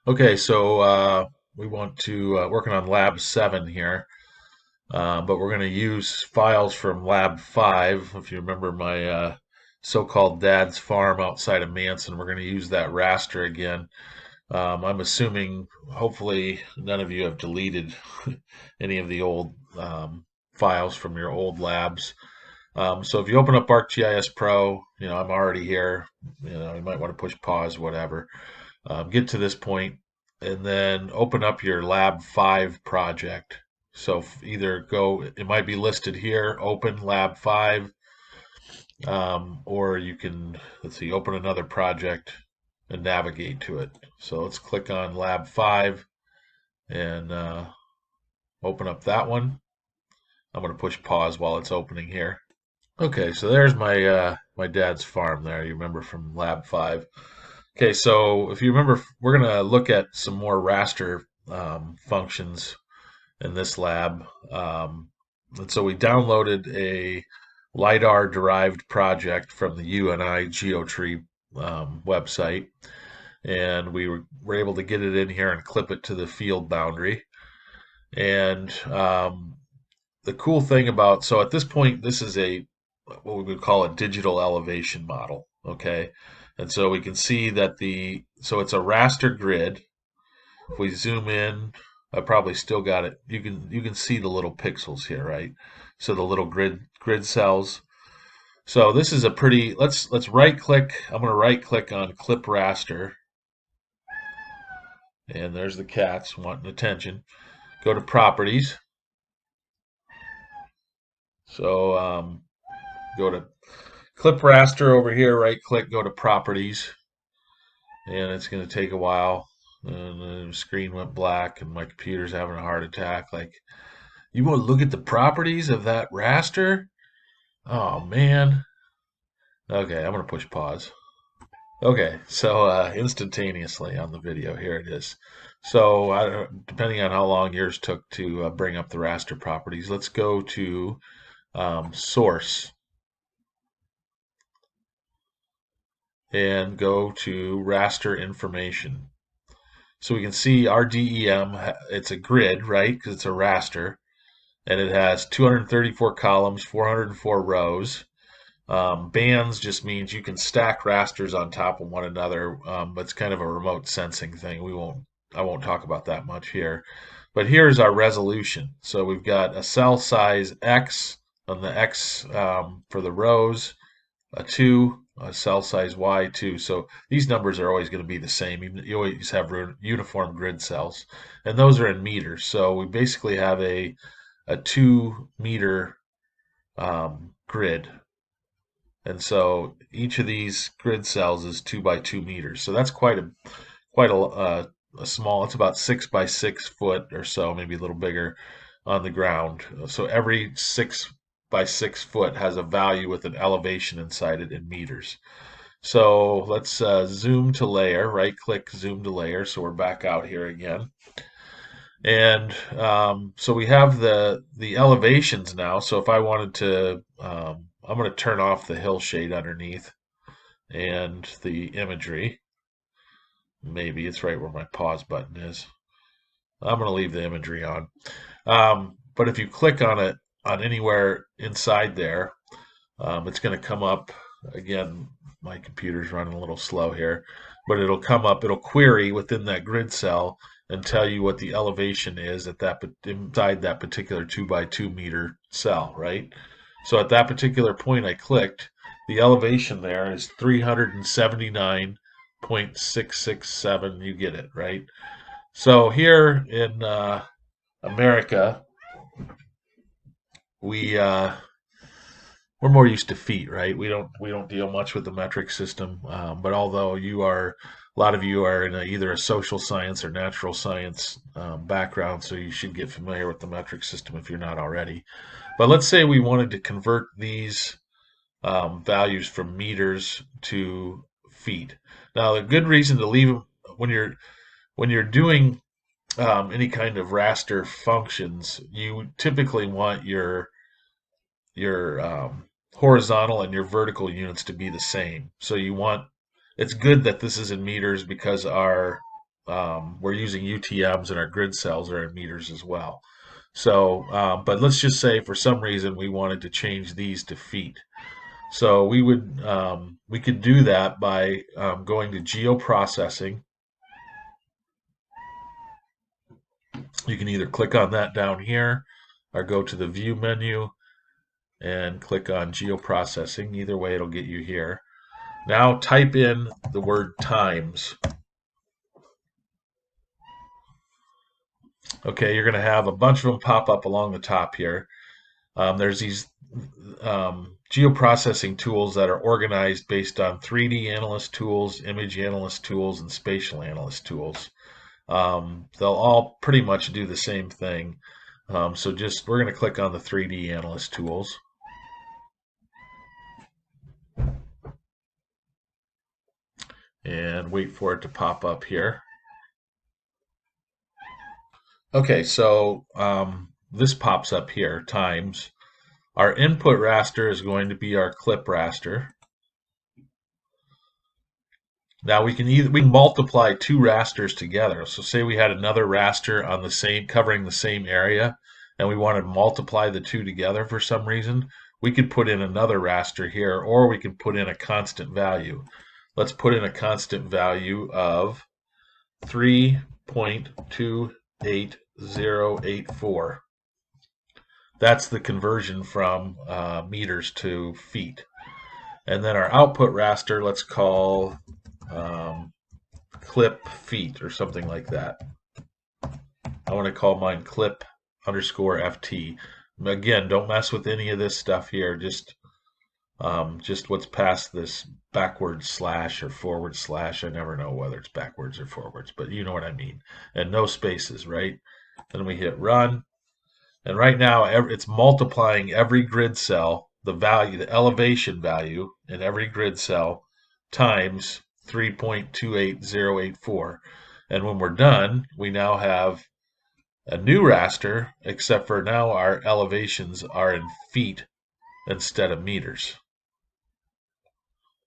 Okay, so we want to working on Lab 7 here, but we're going to use files from Lab 5. If you remember my so-called dad's farm outside of Manson, we're going to use that raster again. I'm assuming, hopefully, none of you have deleted any of the old files from your old labs. So if you open up ArcGIS Pro, I'm already here. You might want to push pause, whatever. Get to this point, and then open up your Lab 5 project. So either go, it might be listed here, open Lab 5, or you can, let's see, open another project and navigate to it. So let's click on Lab 5 and open up that one. I'm going to push pause while it's opening here. Okay, so there's my dad's farm there. You remember from Lab 5. Okay, so if you remember, we're going to look at some more raster functions in this lab. And so we downloaded a LiDAR-derived project from the UNI GeoTree website, and we were able to get it in here and clip it to the field boundary. And the cool thing about, so at this point, this is what we would call a digital elevation model, okay? And so we can see that so it's a raster grid. If we zoom in, I probably still got it. You can see the little pixels here, right? So the little grid cells. So this is a pretty, let's right click. I'm going to right click on clip raster. And there's the cats wanting attention. Go to properties. So go to clip raster over here, right click, go to properties, and it's going to take a while. And the screen went black, and my computer's having a heart attack. Like, you want to look at the properties of that raster? Oh man. Okay, I'm going to push pause. Okay, so instantaneously on the video, here it is. So depending on how long yours took to bring up the raster properties, let's go to source and go to raster information. So we can see our DEM, it's a grid, right? Because it's a raster, and it has 234 columns, 404 rows. Bands just means you can stack rasters on top of one another. But it's kind of a remote sensing thing. I won't talk about that much here. But here's our resolution. So we've got a cell size X on the X for the rows, a 2, a cell size Y 2. So these numbers are always going to be the same. You always have uniform grid cells, and those are in meters. So we basically have a 2-meter grid. And so each of these grid cells is 2 by 2 meters. So that's quite a small. It's about 6 by 6 foot or so, maybe a little bigger on the ground. So every 6 by 6 foot has a value with an elevation inside it in meters. So let's zoom to layer. Right click, zoom to layer. So we're back out here again. And so we have the elevations now. So if I wanted to, I'm going to turn off the hill shade underneath and the imagery. Maybe it's right where my pause button is. I'm going to leave the imagery on. But if you click on it on anywhere inside there, it's going to come up. Again, my computer's running a little slow here, but it'll come up, it'll query within that grid cell and tell you what the elevation is at inside that particular 2 by 2 meter cell, right? So at that particular point I clicked, the elevation there is 379.667. You get it, right? So here in America, we're more used to feet, right? We don't deal much with the metric system. But although a lot of you are in either a social science or natural science background, so you should get familiar with the metric system if you're not already. But let's say we wanted to convert these values from meters to feet. Now, a good reason to leave them when you're doing any kind of raster functions, you typically want your horizontal and your vertical units to be the same. So it's good that this is in meters because our we're using UTMs and our grid cells are in meters as well. So, but let's just say for some reason we wanted to change these to feet. So we could do that by going to Geoprocessing. You can either click on that down here or go to the View menu and click on Geoprocessing. Either way, it'll get you here. Now type in the word times. Okay, you're going to have a bunch of them pop up along the top here. There's these geoprocessing tools that are organized based on 3D analyst tools, image analyst tools, and spatial analyst tools. They'll all pretty much do the same thing. So we're going to click on the 3D analyst tools. And wait for it to pop up here. Okay, so this pops up here, times. Our input raster is going to be our clip raster. Now we can multiply two rasters together. So say we had another raster on covering the same area, and we want to multiply the two together for some reason. We could put in another raster here, or we can put in a constant value. Let's put in a constant value of 3.28084. That's the conversion from meters to feet. And then our output raster, let's call clip feet or something like that. I want to call mine clip underscore FT. Again, don't mess with any of this stuff here. Just what's past this backward slash or forward slash. I never know whether it's backwards or forwards, but you know what I mean. And no spaces, right? Then we hit run. And right now, it's multiplying every grid cell, the elevation value in every grid cell times 3.28084. And when we're done, we now have a new raster, except for now our elevations are in feet instead of meters.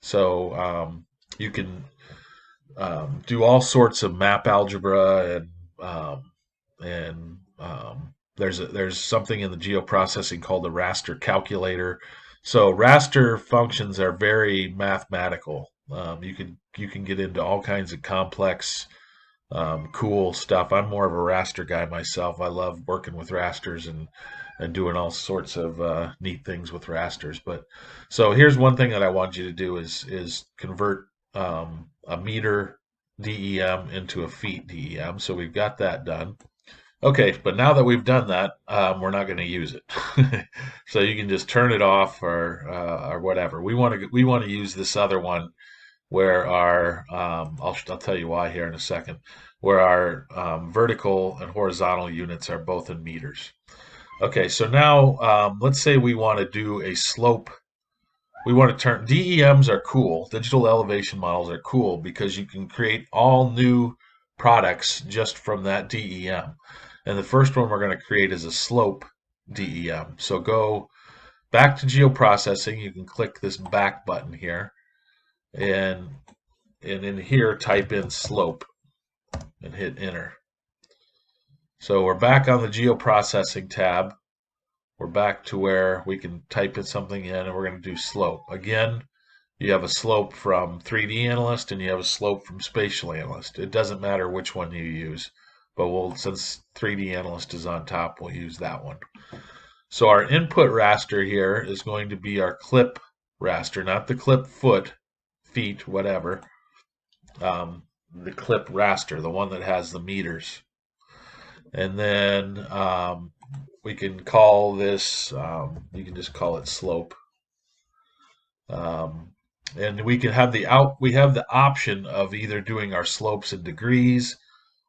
So you can do all sorts of map algebra and there's something in the geoprocessing called the raster calculator. So raster functions are very mathematical. You can get into all kinds of complex, cool stuff. I'm more of a raster guy myself. I love working with rasters and doing all sorts of neat things with rasters. But so here's one thing that I want you to do is convert a meter DEM into a feet DEM. So we've got that done. Okay, but now that we've done that, we're not going to use it. So you can just turn it off or whatever. We want to use this other one where our I'll tell you why here in a second, where our vertical and horizontal units are both in meters. Okay, so now let's say we want to do a slope. We want to turn DEMs are cool. Digital elevation models are cool because you can create all new products just from that DEM. And the first one we're going to create is a slope DEM. So go back to geoprocessing. You can click this back button here, and in here type in slope and hit enter. So we're back on the geoprocessing tab. We're back to where we can type in something in, and we're going to do slope. Again, you have a slope from 3D Analyst and you have a slope from Spatial Analyst. It doesn't matter which one you use, but since 3D Analyst is on top, we'll use that one. So our input raster here is going to be our clip raster, not the clip foot, feet, whatever. The clip raster, the one that has the meters. And then we can call this, you can just call it slope. And we can have we have the option of either doing our slopes in degrees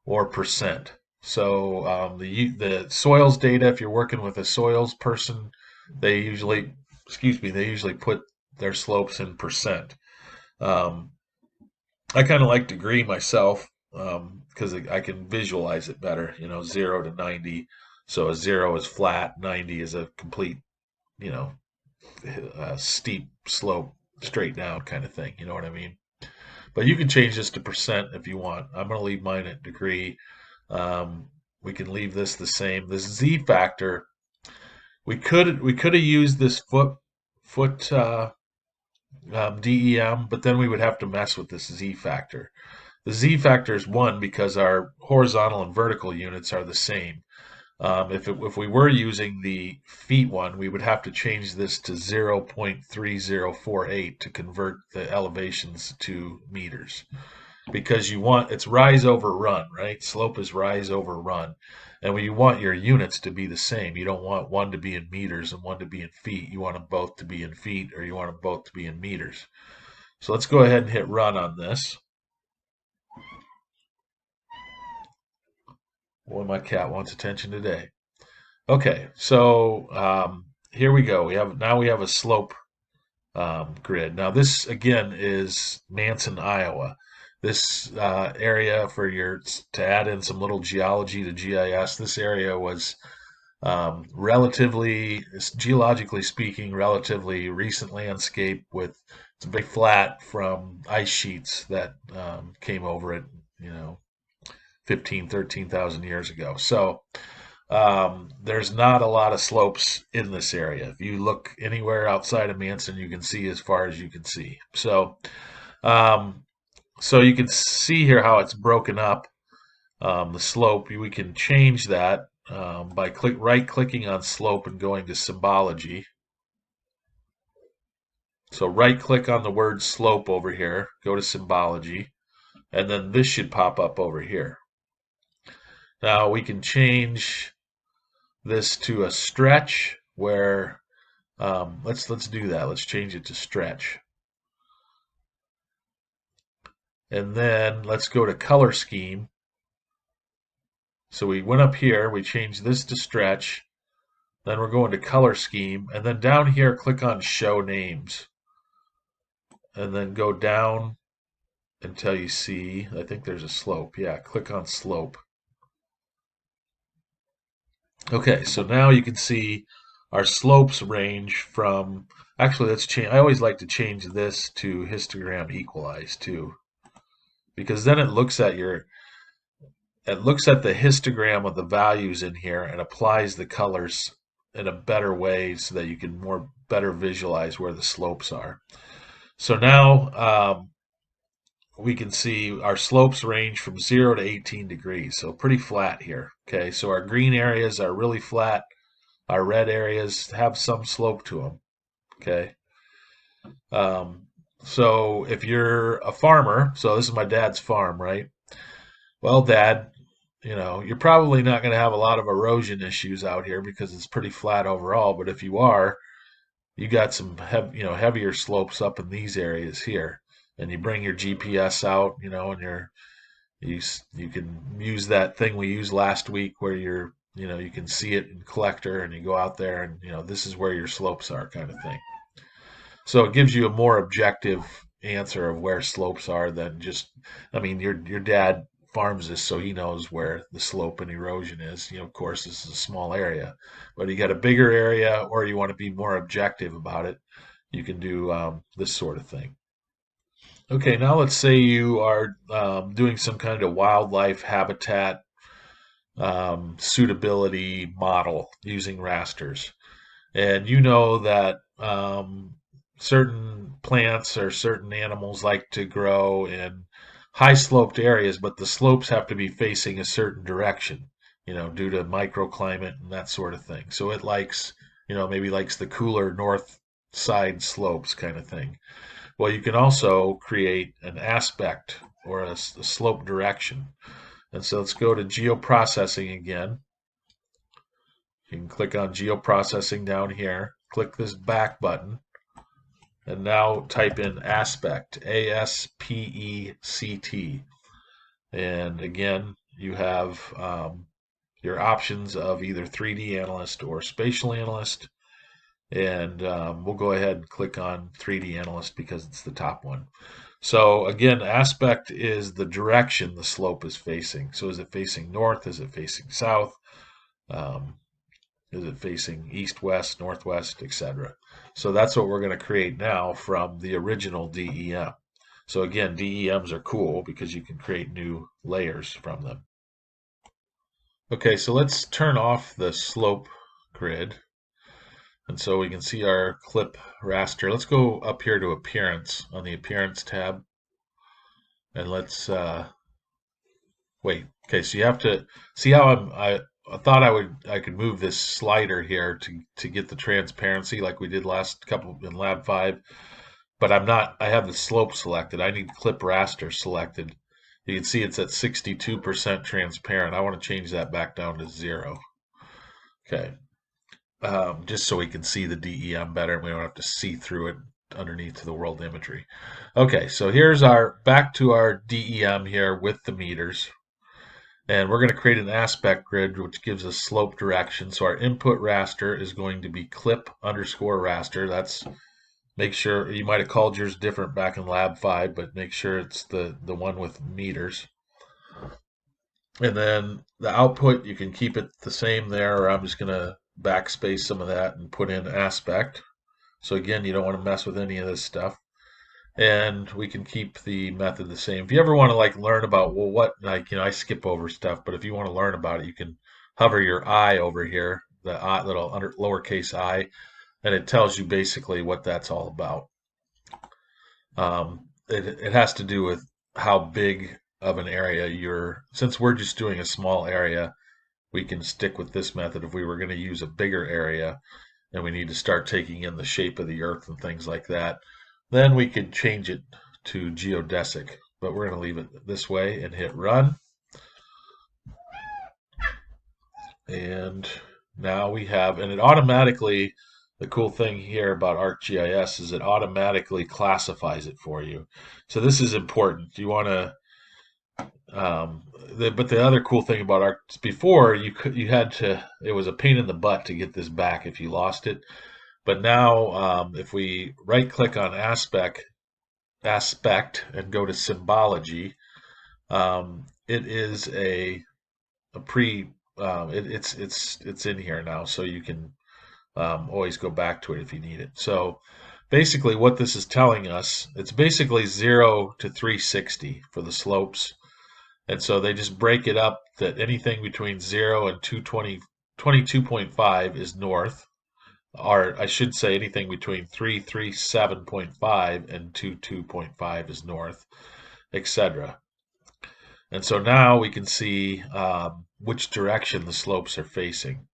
or percent. So the soils data, if you're working with a soils person, they usually put their slopes in percent. I kind of like degree myself because I can visualize it better. 0 to 90. So a 0 is flat, 90 is a complete, steep slope, straight down kind of thing. You know what I mean? But you can change this to percent if you want. I'm going to leave mine at degree. We can leave this the same. This Z factor, we could have used this foot DEM, but then we would have to mess with this Z factor. The Z factor is 1 because our horizontal and vertical units are the same. If we were using the feet one, we would have to change this to 0.3048 to convert the elevations to meters. Because it's rise over run, right? Slope is rise over run. And when you want your units to be the same, you don't want one to be in meters and one to be in feet. You want them both to be in feet, or you want them both to be in meters. So let's go ahead and hit run on this. Boy, my cat wants attention today. Okay, so here we go. Now we have a slope grid. Now this again is Manson, Iowa. This area to add in some little geology to GIS. This area was relatively, geologically speaking, relatively recent landscape with it's very flat from ice sheets that came over it, 13,000 years ago. So there's not a lot of slopes in this area. If you look anywhere outside of Manson, you can see as far as you can see. Um, so you can see here how it's broken up. The slope, we can change that by right-clicking on slope and going to symbology. So right-click on the word slope over here, go to symbology, and then this should pop up over here. Now we can change this to a stretch where let's do that. Let's change it to stretch. And then let's go to color scheme. So we went up here, we changed this to stretch, then we're going to color scheme, and then down here click on show names. And then go down until you see, I think there's a slope. Yeah, click on slope. Okay, so now you can see our slopes range from, actually let's change, I always like to change this to histogram equalize too, because then it looks at the histogram of the values in here and applies the colors in a better way so that you can better visualize where the slopes are. So now we can see our slopes range from 0 to 18 degrees, so pretty flat here. Okay, so our green areas are really flat. Our red areas have some slope to them. Okay. So if you're a farmer, so this is my dad's farm, right? Well, Dad, you're probably not going to have a lot of erosion issues out here because it's pretty flat overall. But if you are, you got some heavier slopes up in these areas here, and you bring your GPS out, and you can use that thing we used last week where you can see it in collector, and you go out there and this is where your slopes are, kind of thing. So it gives you a more objective answer of where slopes are than just, your dad farms this, so he knows where the slope and erosion is. Of course, this is a small area, but you got a bigger area, or you want to be more objective about it, you can do this sort of thing. Okay, now let's say you are doing some kind of wildlife habitat suitability model using rasters. And you know that certain plants or certain animals like to grow in high sloped areas, but the slopes have to be facing a certain direction, due to microclimate and that sort of thing. So it likes, maybe likes the cooler north side slopes kind of thing. Well, you can also create an aspect or a slope direction. And so let's go to Geoprocessing again. You can click on Geoprocessing down here, click this back button, and now type in aspect, ASPECT. And again, you have your options of either 3D analyst or spatial analyst. And we'll go ahead and click on 3D analyst because it's the top one. So again, aspect is the direction the slope is facing. So is it facing north? Is it facing south? Is it facing east, west, northwest, etc.? So that's what we're going to create now from the original DEM. So again, DEMs are cool because you can create new layers from them. Okay, so let's turn off the slope grid. And so we can see our clip raster. Let's go up here to appearance on the appearance tab. And let's wait. Okay, so you have to see how I thought I could move this slider here to get the transparency like we did last couple in Lab 5, but I'm not. I have the slope selected. I need clip raster selected. You can see it's at 62% transparent. I want to change that back down to 0. Okay, just so we can see the DEM better and we don't have to see through it underneath to the world imagery. Okay, so here's our back to our DEM here with the meters. And we're going to create an aspect grid which gives us slope direction. So our input raster is going to be clip underscore raster. That's make sure you might have called yours different back in Lab 5, but make sure it's the one with meters. And then the output, you can keep it the same there, or I'm just going to backspace some of that and put in aspect. So again, you don't want to mess with any of this stuff. And we can keep the method the same. If you ever want to like learn about, well, what, like, I skip over stuff, but if you want to learn about it, you can hover your I over here, the I, little under lowercase I, and it tells you basically what that's all about. It has to do with how big of an area since we're just doing a small area, we can stick with this method. If we were going to use a bigger area and we need to start taking in the shape of the earth and things like that, then we could change it to geodesic. But we're going to leave it this way and hit run. And now we have, and it automatically, the cool thing here about ArcGIS is it automatically classifies it for you. So this is important. You want to, but the other cool thing about Arc, before you had to, it was a pain in the butt to get this back if you lost it. But now, if we right click on aspect and go to symbology, it is a pre, it's in here now, so you can always go back to it if you need it. So basically what this is telling us, it's basically 0 to 360 for the slopes. And so they just break it up that anything between 0 and 22.5 is north, or I should say anything between 337.5 and 22.5 is north, etc. And so now we can see which direction the slopes are facing.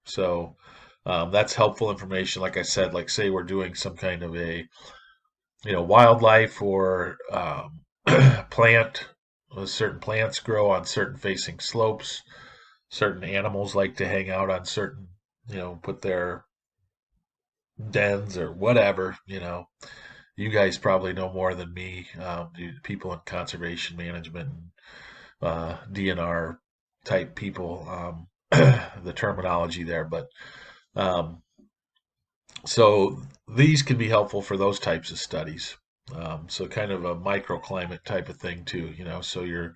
So that's helpful information. Like I said, like say we're doing some kind of a wildlife or plant. Certain plants grow on certain facing slopes. Certain animals like to hang out on certain, put their dens or whatever. You guys probably know more than me. People in conservation management, DNR type people, the terminology there, but so these can be helpful for those types of studies. So kind of a microclimate type of thing too, so your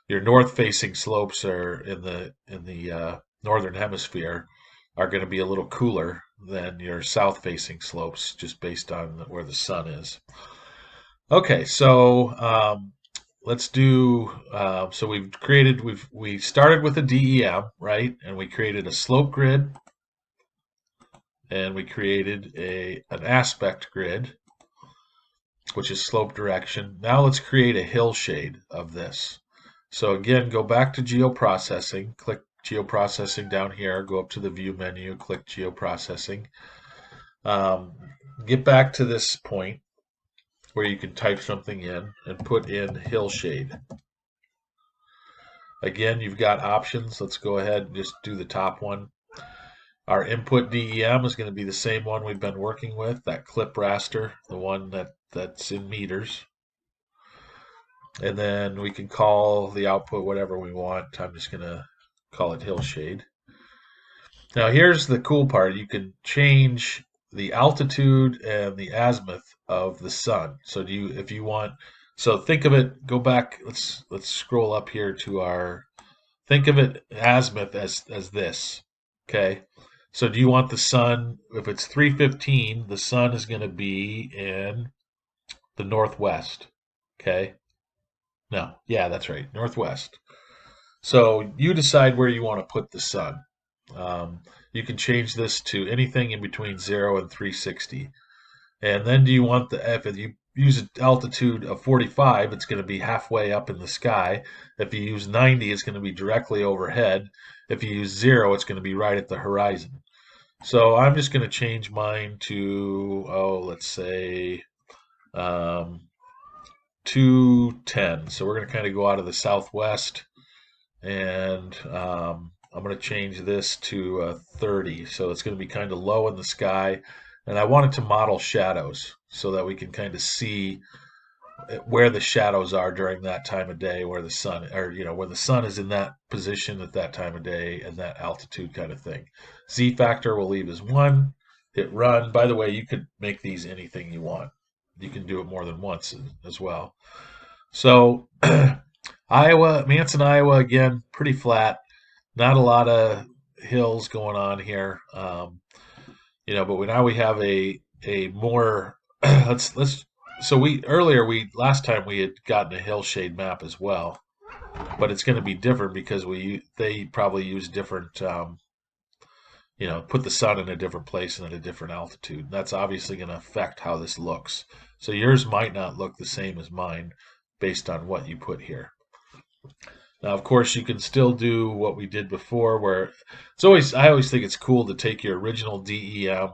north-facing slopes are in the northern hemisphere are going to be a little cooler than your south-facing slopes, just based on where the sun is. Okay, so let's do. So we started with a DEM, right, and we created a slope grid, and we created an aspect grid, which is slope direction. Now let's create a hillshade of this. So again, go back to Geoprocessing, click Geoprocessing down here, go up to the View menu, click Geoprocessing. Get back to this point where you can type something in and put in hillshade. Again, you've got options. Let's go ahead and just do the top one. Our input DEM is going to be the same one we've been working with, that clip raster, the one that's in meters. And then we can call the output whatever we want. I'm just going to call it hillshade. Now here's the cool part. You can change the altitude and the azimuth of the sun. So if you want, so think of it, go back, let's scroll up here to think of it azimuth as this. Okay. So do you want the sun, if it's 315, the sun is going to be in the northwest. Okay. No, yeah, that's right, northwest. So you decide where you want to put the sun. You can change this to anything in between 0 and 360. And then do you want if you use an altitude of 45, it's going to be halfway up in the sky. If you use 90, it's going to be directly overhead. If you use 0, it's going to be right at the horizon. So I'm just going to change mine to, oh, let's say um, 210. So we're going to kind of go out of the southwest, and I'm going to change this to 30. So it's going to be kind of low in the sky. And I want it to model shadows so that we can kind of see where the shadows are during that time of day, where the sun, or where the sun is in that position at that time of day and that altitude kind of thing. Z factor we'll leave as 1. Hit run. By the way, you could make these anything you want. You can do it more than once as well. So Iowa, Manson, Iowa, again, pretty flat. Not a lot of hills going on here. But now we have a more let's so last time we had gotten a hillshade map as well, but it's going to be different because they probably use different put the sun in a different place and at a different altitude. That's obviously going to affect how this looks. So yours might not look the same as mine based on what you put here. Now, of course, you can still do what we did before, where I always think it's cool to take your original DEM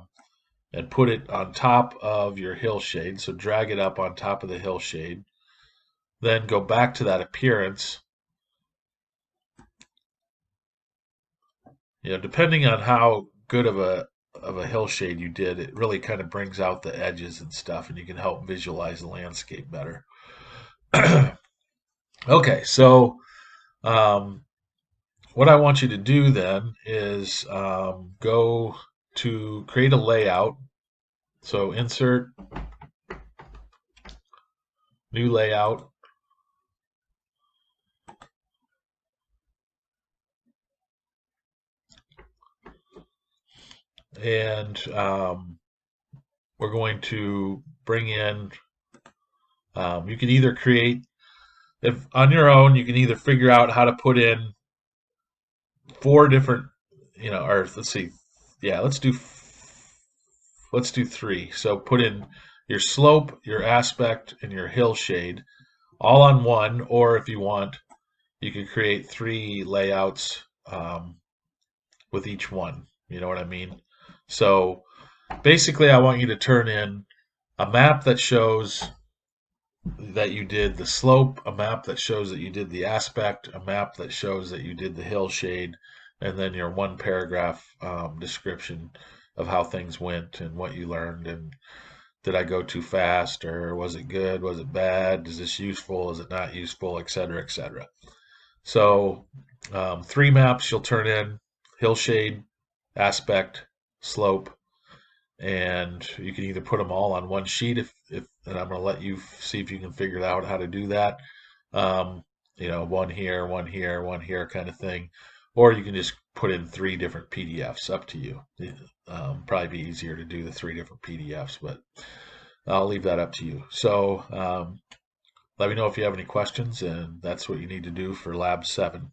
and put it on top of your hillshade. So drag it up on top of the hillshade. Then go back to that appearance. Depending on how good of a hillshade you did, it really kind of brings out the edges and stuff, and you can help visualize the landscape better. Okay, so what I want you to do then is go to create a layout. So insert, new layout. And we're going to bring in, you can either create, if on your own, you can either figure out how to put in 4 different, or let's see, yeah, let's do 3. So put in your slope, your aspect, and your hillshade all on one, or if you want, you can create 3 layouts with each one. You know what I mean? So basically, I want you to turn in a map that shows that you did the slope, a map that shows that you did the aspect, a map that shows that you did the hillshade, and then your 1 paragraph description of how things went and what you learned, and did I go too fast, or was it good, was it bad, is this useful, is it not useful, etc., etc. So 3 maps you'll turn in: hillshade, aspect, slope, and you can either put them all on one sheet and I'm going to let you see if you can figure out how to do that. One here, one here, one here kind of thing. Or you can just put in 3 different PDFs, up to you. Probably be easier to do the 3 different PDFs, but I'll leave that up to you. So let me know if you have any questions, and that's what you need to do for Lab 7.